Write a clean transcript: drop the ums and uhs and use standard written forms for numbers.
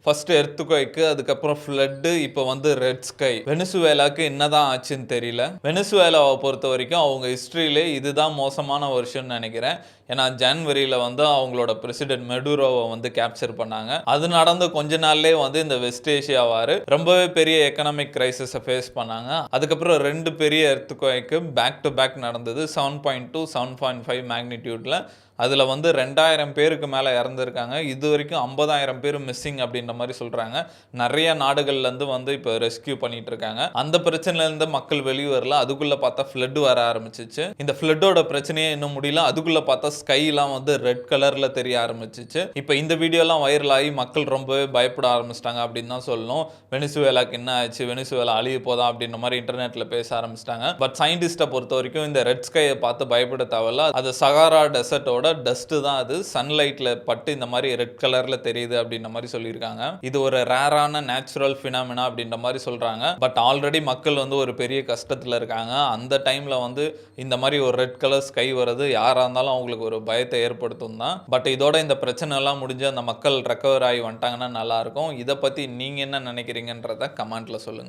First எர்த்குவைக்கு, அதுக்கப்புறம் flood, இப்போ வந்து ரெட் ஸ்கை. வெனிசுவேலாக்கு என்னதான் ஆச்சுன்னு தெரியல. வெனிசுவேலாவை பொறுத்த வரைக்கும் அவங்க ஹிஸ்டரியிலே இதுதான் மோசமான வருஷம்னு நினைக்கிறேன். ஏன்னா ஜனவரியில் வந்து அவங்களோட பிரசிடென்ட் மெடூரோவை வந்து கேப்சர் பண்ணாங்க. அது நடந்த கொஞ்ச நாள்லேயே வந்து இந்த வெஸ்ட் ஏஷியா வார் ரொம்பவே பெரிய எக்கனாமிக் கிரைசிஸை ஃபேஸ் பண்ணாங்க. அதுக்கப்புறம் 2 பெரிய எர்த்குவைக்கு பேக் டு பேக் நடந்தது. 7.2 7.5 மேக்னிடியூட்ல. அதில் வந்து 2000 பேருக்கு மேலே இறந்துருக்காங்க. இது வரைக்கும் 50,000 பேர் மிஸ்ஸிங் அப்படின்ற மாதிரி சொல்கிறாங்க. நிறைய நாடுகள்லேருந்து வந்து இப்போ ரெஸ்கியூ பண்ணிட்டு இருக்காங்க. அந்த பிரச்சனையிலேருந்து மக்கள் வெளியே வரல. அதுக்குள்ளே பார்த்தா ஃப்ளட் வர ஆரம்பிச்சிச்சு. இந்த ஃப்ளட்டோட பிரச்சனையே இன்னும் முடியல. அதுக்குள்ளே பார்த்தா ஸ்கைலாம் வந்து ரெட் கலரில் தெரிய ஆரம்பிச்சிச்சு. இப்போ இந்த வீடியோலாம் வைரல் ஆகி மக்கள் ரொம்பவே பயப்பட ஆரம்பிச்சிட்டாங்க அப்படின்னு தான் சொல்லணும். வெனிசுவேலாக்கு என்ன ஆச்சு, வெனிசுவேலா அழிய போதா அப்படின்ற மாதிரி இன்டர்நெட்டில் பேச ஆரம்பிச்சிட்டாங்க. பட் சயின்டிஸ்ட்டை பொறுத்த வரைக்கும் இந்த ரெட் ஸ்கையை பார்த்து பயப்பட தேவையில்ல. அது சகாரா டெசர்ட்டோட டஸ்ட் தான். அது சன்லைட்ல பட்டு இந்த மாதிரி ரெட் கலர்ல தெரியுது அப்படின்ற மாதிரி சொல்லியிருக்காங்க. இது ஒரு ரேரான நேச்சுரல் ஃபினாமினா அப்படின்ற மாதிரி சொல்றாங்க. பட் ஆல்ரெடி மக்கள் வந்து ஒரு பெரிய கஷ்டத்துல இருக்காங்க. அந்த டைம்ல வந்து இந்த மாதிரி ஒரு ரெட் கலர் ஸ்கை வருது, யாரா இருந்தாலும் அவங்களுக்கு ஒரு பயத்தை ஏற்படுத்தும் தான். பட் இதோட இந்த பிரச்சனை எல்லாம் முடிஞ்சு அந்த மக்கள் ரெக்கவர் ஆகி வந்துட்டாங்கன்னா நல்லா இருக்கும். இதை பத்தி நீங்க என்ன நினைக்கிறீங்கன்றத கமெண்ட்ல சொல்லுங்க.